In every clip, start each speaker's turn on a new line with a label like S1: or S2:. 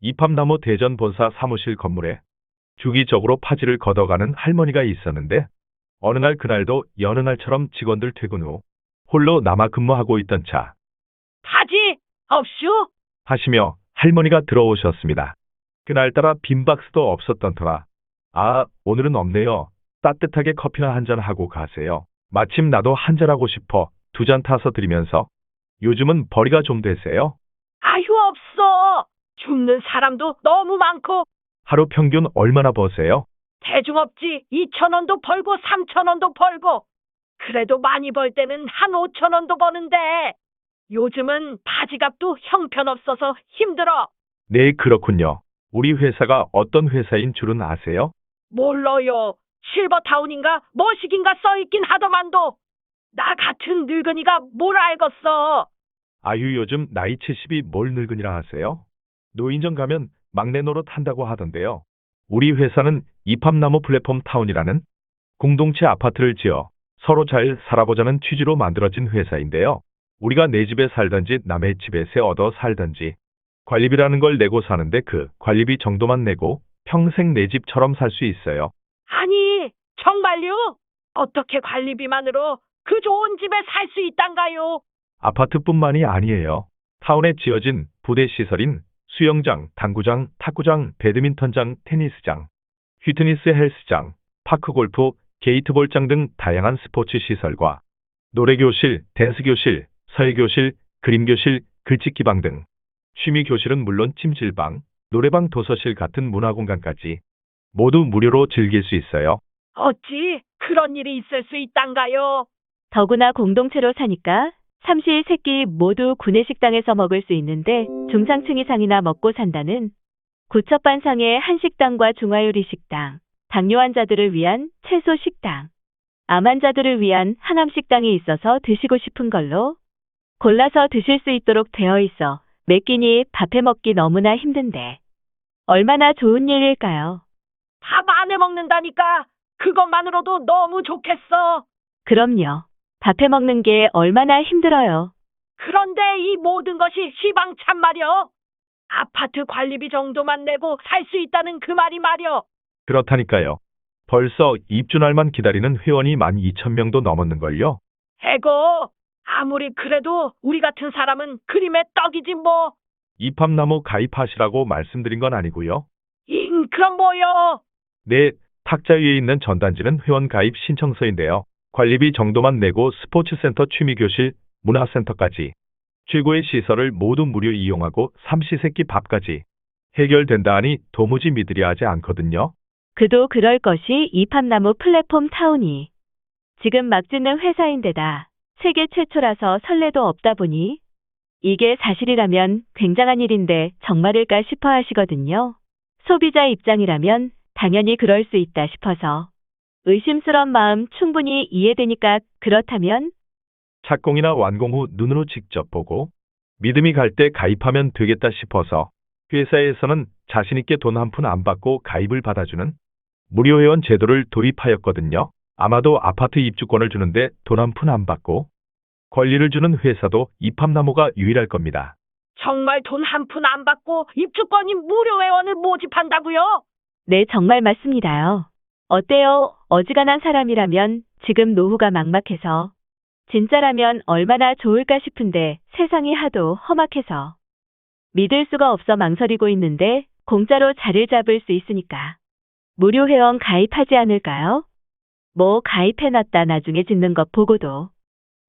S1: 이팝나무 대전 본사 사무실 건물에 주기적으로 파지를 걷어가는 할머니가 있었는데 어느 날 그날도 여느 날처럼 직원들 퇴근 후 홀로 남아 근무하고 있던 차
S2: 바지 없슈?
S1: 하시며 할머니가 들어오셨습니다. 그날따라 빈 박스도 없었던 터라 아, 오늘은 없네요. 따뜻하게 커피나 한 잔 하고 가세요. 마침 나도 한 잔 하고 싶어 두 잔 타서 드리면서 요즘은 벌이가 좀 되세요?
S2: 아유, 없어. 죽는 사람도 너무 많고
S1: 하루 평균 얼마나 버세요?
S2: 대중업지 2,000원도 벌고 3,000원도 벌고 그래도 많이 벌 때는 한 5,000원도 버는데 요즘은 바지값도 형편없어서 힘들어.
S1: 네, 그렇군요. 우리 회사가 어떤 회사인 줄은 아세요?
S2: 몰라요. 실버타운인가 뭐시긴가 써있긴 하더만도 나 같은 늙은이가 뭘 알겠어.
S1: 아유, 요즘 나이 70이 뭘 늙은이라 하세요? 노인정 가면 막내 노릇 한다고 하던데요. 우리 회사는 이팝나무 플랫폼 타운이라는 공동체 아파트를 지어 서로 잘 살아보자는 취지로 만들어진 회사인데요. 우리가 내 집에 살든지 남의 집에 새 얻어 살든지 관리비라는 걸 내고 사는데 그 관리비 정도만 내고 평생 내 집처럼 살 수 있어요.
S2: 아니, 정말요? 어떻게 관리비만으로 그 좋은 집에 살 수 있단가요?
S1: 아파트뿐만이 아니에요. 타운에 지어진 부대 시설인 수영장, 당구장, 탁구장, 배드민턴장, 테니스장, 휘트니스 헬스장, 파크골프, 게이트볼장 등 다양한 스포츠 시설과 노래교실, 댄스교실, 서예교실, 그림교실, 글짓기방 등 취미교실은 물론 찜질방, 노래방, 도서실 같은 문화공간까지 모두 무료로 즐길 수 있어요.
S2: 어찌 그런 일이 있을 수 있단가요?
S3: 더구나 공동체로 사니까 삼시세끼 모두 구내식당에서 먹을 수 있는데 중상층 이상이나 먹고 산다는 구첩반상의 한식당과 중화요리 식당, 당뇨 환자들을 위한 채소 식당, 암 환자들을 위한 항암식당이 있어서 드시고 싶은 걸로 골라서 드실 수 있도록 되어 있어 매 끼니 밥해 먹기 너무나 힘든데 얼마나 좋은 일일까요?
S2: 밥 안 해 먹는다니까 그것만으로도 너무 좋겠어.
S3: 그럼요. 밥해 먹는 게 얼마나 힘들어요.
S2: 그런데 이 모든 것이 시방참 말이여. 아파트 관리비 정도만 내고 살 수 있다는 그 말이 말이여.
S1: 그렇다니까요. 벌써 입주날만 기다리는 회원이 12,000명도 넘었는걸요.
S2: 에고, 아무리 그래도 우리 같은 사람은 그림의 떡이지 뭐.
S1: 이팝나무 가입하시라고 말씀드린 건 아니고요.
S2: 그럼 뭐여?
S1: 네, 탁자 위에 있는 전단지는 회원 가입 신청서인데요. 관리비 정도만 내고 스포츠센터, 취미교실, 문화센터까지 최고의 시설을 모두 무료 이용하고 삼시세끼 밥까지 해결된다 하니 도무지 믿으려 하지 않거든요.
S3: 그도 그럴 것이 이팝나무 플랫폼 타운이 지금 막 짓는 회사인데다 세계 최초라서 설레도 없다 보니 이게 사실이라면 굉장한 일인데 정말일까 싶어 하시거든요. 소비자 입장이라면 당연히 그럴 수 있다 싶어서 의심스러운 마음 충분히 이해되니까 그렇다면
S1: 착공이나 완공 후 눈으로 직접 보고 믿음이 갈 때 가입하면 되겠다 싶어서 회사에서는 자신있게 돈 한 푼 안 받고 가입을 받아주는 무료 회원 제도를 도입하였거든요. 아마도 아파트 입주권을 주는데 돈 한 푼 안 받고 권리를 주는 회사도 이팝나무가 유일할 겁니다.
S2: 정말 돈 한 푼 안 받고 입주권이 무료 회원을 모집한다고요?
S3: 네, 정말 맞습니다요. 어때요? 어지간한 사람이라면 지금 노후가 막막해서 진짜라면 얼마나 좋을까 싶은데 세상이 하도 험악해서 믿을 수가 없어 망설이고 있는데 공짜로 자리를 잡을 수 있으니까 무료 회원 가입하지 않을까요? 뭐 가입해놨다 나중에 짓는 것 보고도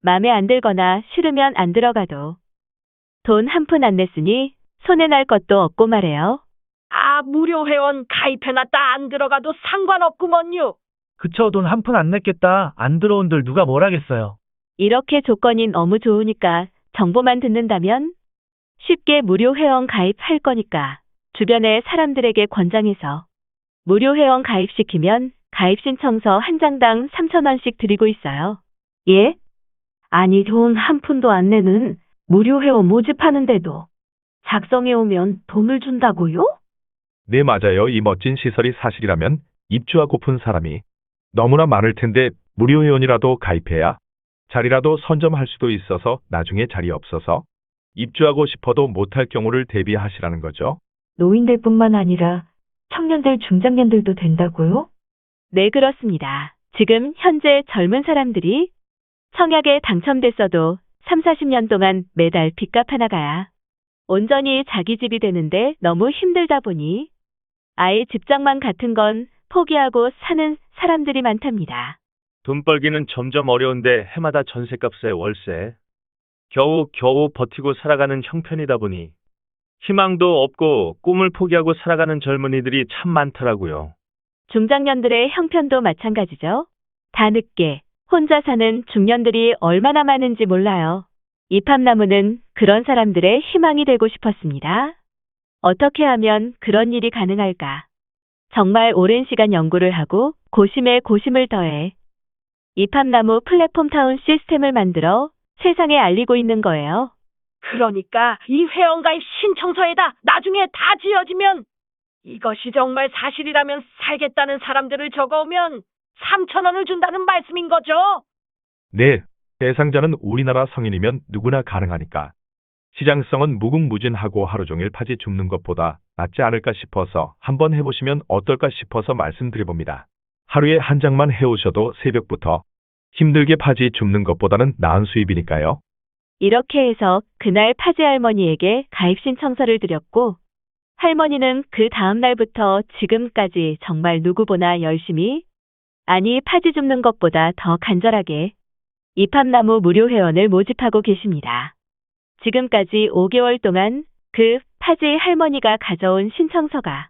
S3: 맘에 안 들거나 싫으면 안 들어가도 돈 한 푼 안 냈으니 손해 날 것도 없고 말해요.
S2: 아, 무료 회원 가입해놨다 안 들어가도 상관없구먼요.
S4: 그쵸, 돈 한 푼 안 냈겠다. 안 들어온들 누가 뭘 하겠어요.
S3: 이렇게 조건이 너무 좋으니까 정보만 듣는다면 쉽게 무료 회원 가입할 거니까 주변의 사람들에게 권장해서 무료 회원 가입시키면 가입 신청서 한 장당 3,000원씩 드리고 있어요. 예? 아니, 돈 한 푼도 안 내는 무료 회원 모집하는데도 작성해 오면 돈을 준다고요?
S1: 네, 맞아요. 이 멋진 시설이 사실이라면 입주하고픈 사람이 너무나 많을 텐데 무료 회원이라도 가입해야 자리라도 선점할 수도 있어서 나중에 자리 없어서 입주하고 싶어도 못할 경우를 대비하시라는 거죠.
S5: 노인들뿐만 아니라 청년들, 중장년들도 된다고요?
S3: 네, 그렇습니다. 지금 현재 젊은 사람들이 청약에 당첨됐어도 3, 40년 동안 매달 빚값 하나가 온전히 자기 집이 되는데 너무 힘들다 보니 아예 집장만 같은 건 포기하고 사는 사람들이 많답니다.
S1: 돈 벌기는 점점 어려운데 해마다 전셋값에 월세. 겨우 버티고 살아가는 형편이다 보니 희망도 없고 꿈을 포기하고 살아가는 젊은이들이 참 많더라고요.
S3: 중장년들의 형편도 마찬가지죠. 다 늦게 혼자 사는 중년들이 얼마나 많은지 몰라요. 이팝나무는 그런 사람들의 희망이 되고 싶었습니다. 어떻게 하면 그런 일이 가능할까? 정말 오랜 시간 연구를 하고 고심에 고심을 더해 이팝나무 플랫폼 타운 시스템을 만들어 세상에 알리고 있는 거예요.
S2: 그러니까 이 회원가입 신청서에다 나중에 다 지어지면 이것이 정말 사실이라면 살겠다는 사람들을 적어오면 3,000원을 준다는 말씀인 거죠?
S1: 네, 대상자는 우리나라 성인이면 누구나 가능하니까. 시장성은 무궁무진하고 하루 종일 파지 줍는 것보다 낫지 않을까 싶어서 한번 해보시면 어떨까 싶어서 말씀드려봅니다. 하루에 한 장만 해오셔도 새벽부터 힘들게 파지 줍는 것보다는 나은 수입이니까요.
S3: 이렇게 해서 그날 파지 할머니에게 가입 신청서를 드렸고 할머니는 그 다음 날부터 지금까지 정말 누구보다 열심히, 아니 파지 줍는 것보다 더 간절하게 이팝나무 무료 회원을 모집하고 계십니다. 지금까지 5개월 동안 그 파지 할머니가 가져온 신청서가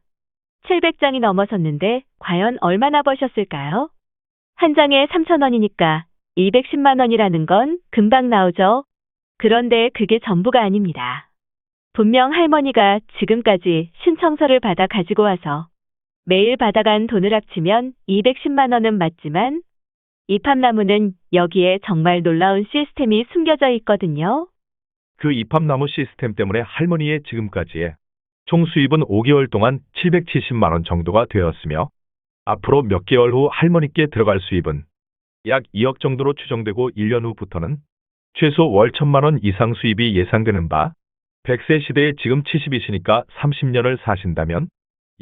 S3: 700장이 넘어섰는데 과연 얼마나 버셨을까요? 한 장에 3,000원이니까 210만 원이라는 건 금방 나오죠. 그런데 그게 전부가 아닙니다. 분명 할머니가 지금까지 신청서를 받아 가지고 와서 매일 받아간 돈을 합치면 210만 원은 맞지만 이팝나무는 여기에 정말 놀라운 시스템이 숨겨져 있거든요.
S1: 그 이팝나무 시스템 때문에 할머니의 지금까지의 총 수입은 5개월 동안 770만 원 정도가 되었으며 앞으로 몇 개월 후 할머니께 들어갈 수입은 약 2억 정도로 추정되고 1년 후부터는 최소 월 1,000만 원 이상 수입이 예상되는 바 100세 시대에 지금 70이시니까 30년을 사신다면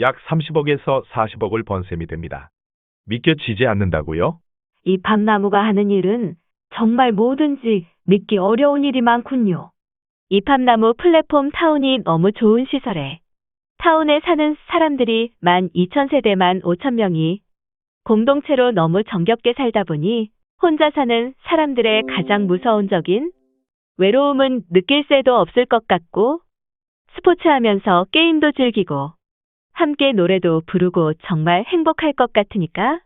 S1: 약 30억에서 40억을 번 셈이 됩니다. 믿겨지지 않는다고요?
S5: 이팝나무가 하는 일은 정말 뭐든지 믿기 어려운 일이 많군요.
S3: 이팝나무 플랫폼 타운이 너무 좋은 시설에 타운에 사는 사람들이 12,000세대만 5,000명이 공동체로 너무 정겹게 살다 보니 혼자 사는 사람들의 가장 무서운 적인 외로움은 느낄 새도 없을 것 같고 스포츠하면서 게임도 즐기고 함께 노래도 부르고 정말 행복할 것 같으니까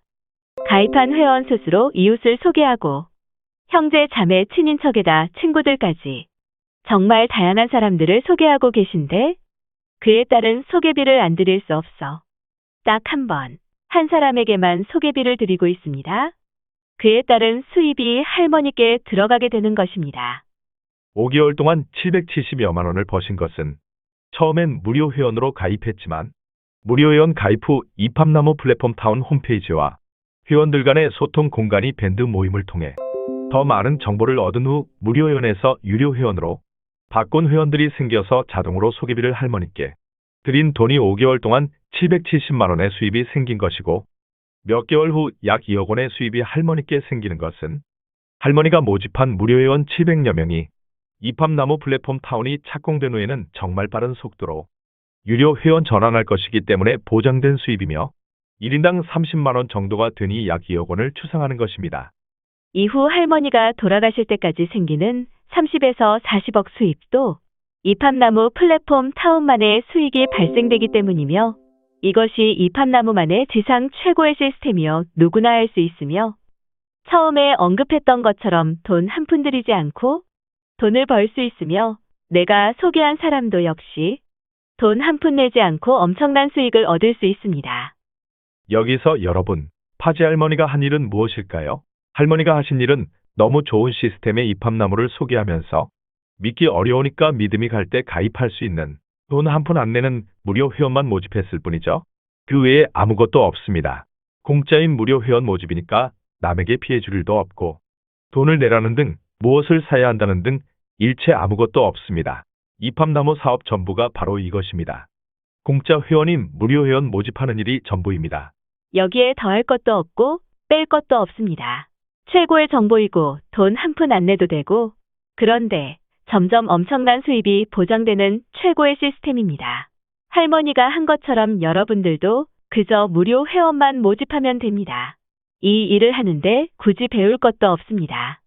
S3: 가입한 회원 스스로 이웃을 소개하고 형제, 자매, 친인척에다 친구들까지 정말 다양한 사람들을 소개하고 계신데 그에 따른 소개비를 안 드릴 수 없어. 딱 한 번, 한 사람에게만 소개비를 드리고 있습니다. 그에 따른 수입이 할머니께 들어가게 되는 것입니다.
S1: 5개월 동안 770여만 원을 버신 것은 처음엔 무료 회원으로 가입했지만 무료 회원 가입 후 이팝나무 플랫폼 타운 홈페이지와 회원들 간의 소통 공간이 밴드 모임을 통해 더 많은 정보를 얻은 후 무료 회원에서 유료 회원으로 바꾼 회원들이 생겨서 자동으로 소개비를 할머니께 드린 돈이 5개월 동안 770만 원의 수입이 생긴 것이고 몇 개월 후 약 2억 원의 수입이 할머니께 생기는 것은 할머니가 모집한 무료 회원 700여 명이 이팝나무 플랫폼 타운이 착공된 후에는 정말 빠른 속도로 유료 회원 전환할 것이기 때문에 보장된 수입이며 1인당 30만 원 정도가 되니 약 2억 원을 추상하는 것입니다.
S3: 이후 할머니가 돌아가실 때까지 생기는 30에서 40억 수입도 이팝나무 플랫폼 타운만의 수익이 발생되기 때문이며 이것이 이팝나무만의 지상 최고의 시스템이어 누구나 할 수 있으며 처음에 언급했던 것처럼 돈 한 푼 들이지 않고 돈을 벌 수 있으며 내가 소개한 사람도 역시 돈 한 푼 내지 않고 엄청난 수익을 얻을 수 있습니다.
S1: 여기서 여러분, 파지 할머니가 한 일은 무엇일까요? 할머니가 하신 일은 너무 좋은 시스템의 이팝나무를 소개하면서 믿기 어려우니까 믿음이 갈 때 가입할 수 있는 돈 한 푼 안 내는 무료 회원만 모집했을 뿐이죠. 그 외에 아무것도 없습니다. 공짜인 무료 회원 모집이니까 남에게 피해 줄 일도 없고 돈을 내라는 등 무엇을 사야 한다는 등 일체 아무것도 없습니다. 이팝나무 사업 전부가 바로 이것입니다. 공짜 회원인 무료 회원 모집하는 일이 전부입니다.
S3: 여기에 더할 것도 없고 뺄 것도 없습니다. 최고의 정보이고 돈 한 푼 안 내도 되고, 그런데 점점 엄청난 수입이 보장되는 최고의 시스템입니다. 할머니가 한 것처럼 여러분들도 그저 무료 회원만 모집하면 됩니다. 이 일을 하는데 굳이 배울 것도 없습니다.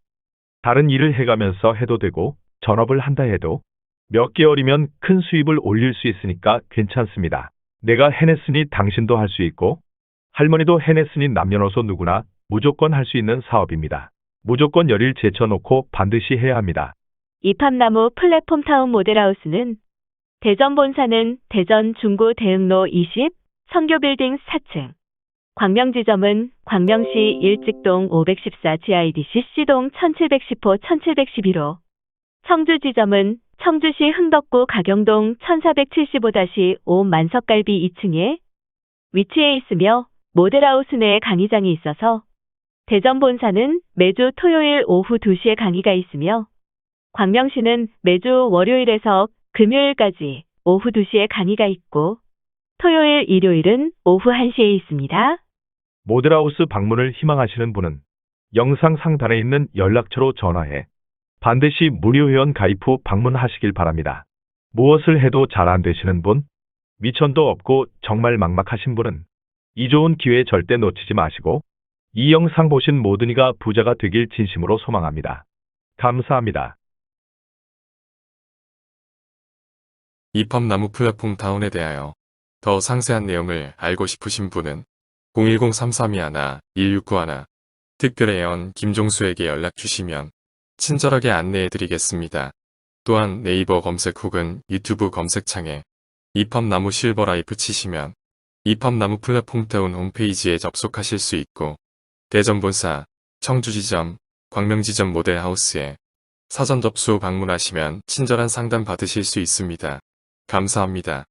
S1: 다른 일을 해가면서 해도 되고 전업을 한다 해도 몇 개월이면 큰 수입을 올릴 수 있으니까 괜찮습니다. 내가 해냈으니 당신도 할 수 있고 할머니도 해냈으니 남녀노소 누구나 무조건 할 수 있는 사업입니다. 무조건 열일 제쳐놓고 반드시 해야 합니다.
S3: 이팝나무 플랫폼 타운 모델하우스는 대전 본사는 대전 중구 대흥로 20 성교빌딩 4층, 광명지점은 광명시 일직동 514 GIDC C동 1710호 1712호, 청주지점은 청주시 흥덕구 가경동 1475-5 만석갈비 2층에 위치해 있으며 모델하우스 내에 강의장이 있어서 대전 본사는 매주 토요일 오후 2시에 강의가 있으며 광명시는 매주 월요일에서 금요일까지 오후 2시에 강의가 있고 토요일, 일요일은 오후 1시에 있습니다.
S1: 모델하우스 방문을 희망하시는 분은 영상 상단에 있는 연락처로 전화해 반드시 무료 회원 가입 후 방문하시길 바랍니다. 무엇을 해도 잘 안 되시는 분, 미천도 없고 정말 막막하신 분은 이 좋은 기회 절대 놓치지 마시고 이 영상 보신 모든 이가 부자가 되길 진심으로 소망합니다. 감사합니다.
S6: 이팝나무 플랫폼 다운에 대하여 더 상세한 내용을 알고 싶으신 분은 010-3321-1691 특별회원 김종수에게 연락 주시면 친절하게 안내해 드리겠습니다. 또한 네이버 검색 혹은 유튜브 검색창에 이팝나무 실버라이프 치시면 이팝나무 플랫폼 다운 홈페이지에 접속하실 수 있고 대전본사, 청주지점, 광명지점 모델하우스에 사전 접수 방문하시면 친절한 상담 받으실 수 있습니다. 감사합니다.